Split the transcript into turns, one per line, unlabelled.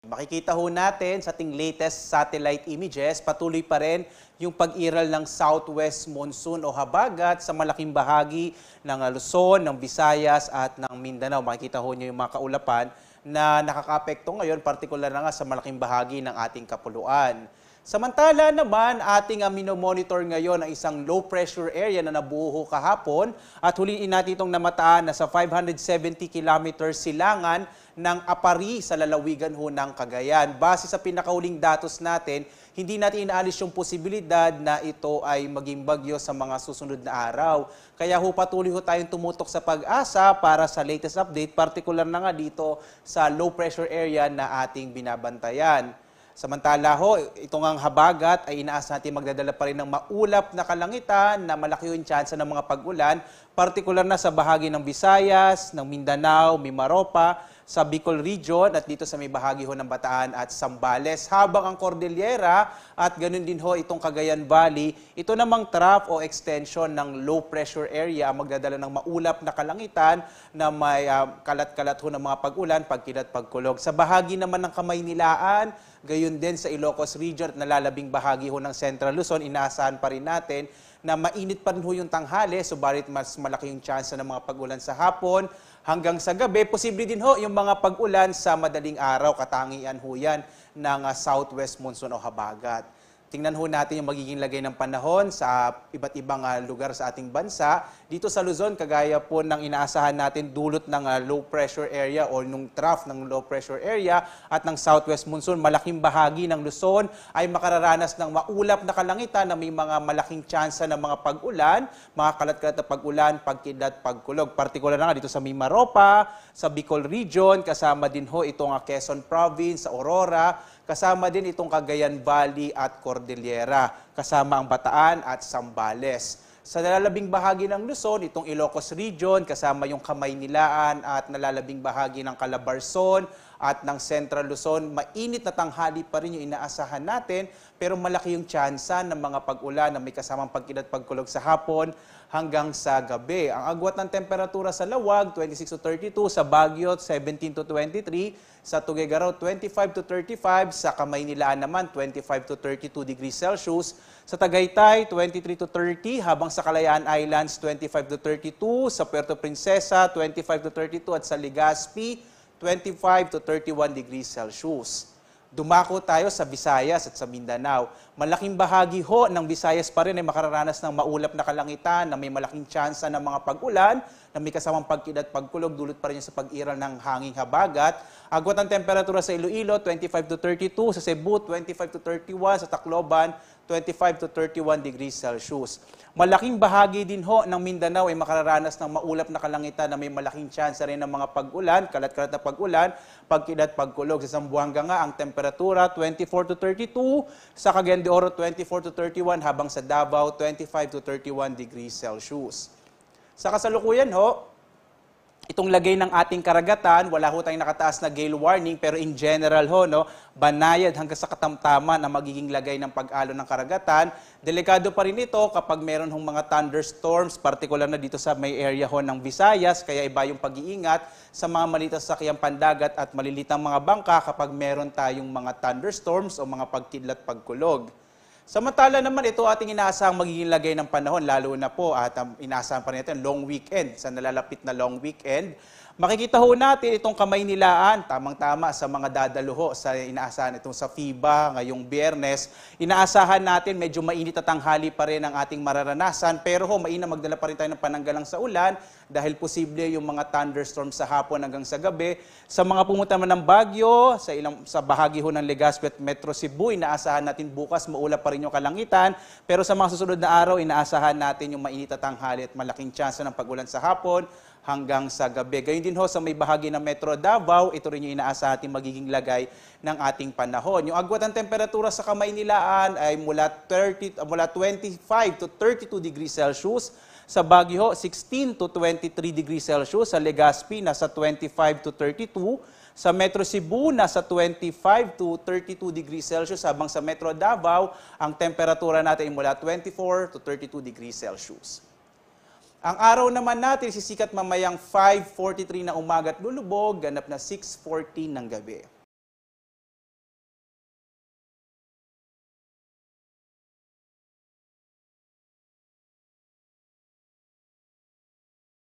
Makikita ho natin sa ating latest satellite images, patuloy pa rin yung pag-iral ng southwest monsoon o habagat sa malaking bahagi ng Luzon, ng Visayas at ng Mindanao. Makikita ho niyo yung mga kaulapan na nakakaapekto ngayon, partikular na nga sa malaking bahagi ng ating kapuluan. Samantala naman, ating minomonitor ngayon ang isang low pressure area na nabuo kahapon at huliin natin itong namataan na sa 570 kilometers silangan ng Apari sa lalawigan ho ng Cagayan. Base sa pinakahuling datos natin, hindi natin inaalis yung posibilidad na ito ay maging bagyo sa mga susunod na araw. Kaya ho patuloy ho tayong tumutok sa pag-asa para sa latest update, partikular na nga dito sa low pressure area na ating binabantayan. Samantala ho, itong ang habagat ay inaas natin magdadala pa rin ng maulap na kalangitan na malaki yung tsansa ng mga pag-ulan, partikular na sa bahagi ng Visayas, ng Mindanao, Mimaropa, sa Bicol Region at dito sa may bahagi ho ng Bataan at Zambales. Habang ang Cordillera at ganun din ho itong Cagayan Valley, ito namang trough o extension ng low pressure area ang magdadala ng maulap na kalangitan na may kalat-kalat ho ng mga pag-ulan, pagkilat, pagkulog. Sa bahagi naman ng Kamaynilaan, gayon din sa Ilocos Region at nalalabing bahagi ho ng Central Luzon, inaasahan pa rin natin na mainit pa rin ho yung tanghali, subalit mas malaki yung chance ng mga pag-ulan sa hapon hanggang sa gabi. Posible din ho yung mga pag-ulan sa madaling araw, katangian ho yan ng southwest monsoon o habagat. Tingnan ho natin yung magiging lagay ng panahon sa iba't ibang lugar sa ating bansa. Dito sa Luzon, kagaya po ng inaasahan natin dulot ng low pressure area o nung trough ng low pressure area at ng southwest monsoon, malaking bahagi ng Luzon ay makararanas ng maulap na kalangitan na may mga malaking tsansa ng mga pag-ulan, mga kalat-kalat na pag-ulan, pagkidlat, pagkulog. Partikular na nga dito sa Mimaropa, sa Bicol Region, kasama din ho itong Quezon Province, sa Aurora, kasama din itong Cagayan Valley at Cordillera, kasama ang Bataan at Zambales. Sa nalalabing bahagi ng Luzon, itong Ilocos Region, kasama yung Kamaynilaan at nalalabing bahagi ng Calabarzon at ng Central Luzon, mainit na tanghali pa rin yung inaasahan natin, pero malaki yung tsansa ng mga pag-ulan na may kasamang pagkilat pagkulog sa hapon hanggang sa gabi. Ang agwat ng temperatura sa Lawag, 26 to 32, sa Baguio, 17 to 23, sa Tuguegarao, 25 to 35, sa Kamaynilaan naman, 25 to 32 degrees Celsius, sa Tagaytay, 23 to 30, habang sa Kalayaan Islands, 25 to 32, sa Puerto Princesa, 25 to 32, at sa Legazpi, 25 to 31 degrees Celsius. Dumako tayo sa Visayas at sa Mindanao. Malaking bahagi ho ng Visayas pa rin ay makararanas ng maulap na kalangitan na may malaking tsansa ng mga pag-ulan na may kasamang pagkilat pagkulog, dulot pa rin sa pag-iral ng hanging habagat. Agwat ang temperatura sa Iloilo, 25 to 32, sa Cebu, 25 to 31, sa Tacloban, 25 to 31 degrees Celsius. Malaking bahagi din ho ng Mindanao ay makararanas ng maulap na kalangitan na may malaking tsansa rin ng mga pag-ulan, kalat-kalat na pag-ulan, pagkilat, pagkulog. Sa Zamboanga nga ang temperatura 24 to 32, sa Cagayan de Oro 24 to 31, habang sa Davao 25 to 31 degrees Celsius. Sa kasalukuyan ho, itong lagay ng ating karagatan, wala ho tayong nakataas na gale warning, pero in general ho, no, banayad hanggang sa katamtaman ang magiging lagay ng pag-alon ng karagatan. Delikado pa rin ito kapag meron hong mga thunderstorms, partikular na dito sa may area ho ng Visayas, kaya iba yung pag-iingat sa mga malitas sa sakyang pandagat at malilitang mga bangka kapag meron tayong mga thunderstorms o mga pagkidlat pagkulog. Samantala naman ito ating inaasahang magiging lagay ng panahon, lalo na po at inaasahan pa rin natin long weekend, sa nalalapit na long weekend. Makikita ho natin itong Kamaynilaan, tamang-tama sa mga dadalo ho sa inaasahan itong sa FIBA ngayong Biyernes. Inaasahan natin medyo mainit at tanghali pa rin ang ating mararanasan, pero ho mainam magdala pa rin tayo ng pananggalang sa ulan dahil posible yung mga thunderstorms sa hapon hanggang sa gabi. Sa mga pumunta man ng Baguio, sa bahagi ho ng Legazpi at Metro Cebu, inaasahan natin bukas maulap pa rin yung kalangitan, pero sa mga susunod na araw, inaasahan natin yung mainit at tanghali at malaking tsansa ng pag-ulan sa hapon hanggang sa gabi. Gayun din ho sa may bahagi ng Metro Davao, ito rin yung inaasahan natin magiging lagay ng ating panahon. Yung agwat ng temperatura sa Kamaynilaan ay mula 25 to 32 degrees Celsius. Sa Baguio, 16 to 23 degrees Celsius. Sa Legazpi, nasa 25 to 32. Sa Metro Cebu, nasa 25 to 32 degrees Celsius. Habang sa Metro Davao, ang temperatura natin ay mula 24 to 32 degrees Celsius. Ang araw naman natin sisikat mamayang 5:43 na umaga at lulubog, ganap na 6:14 ng gabi.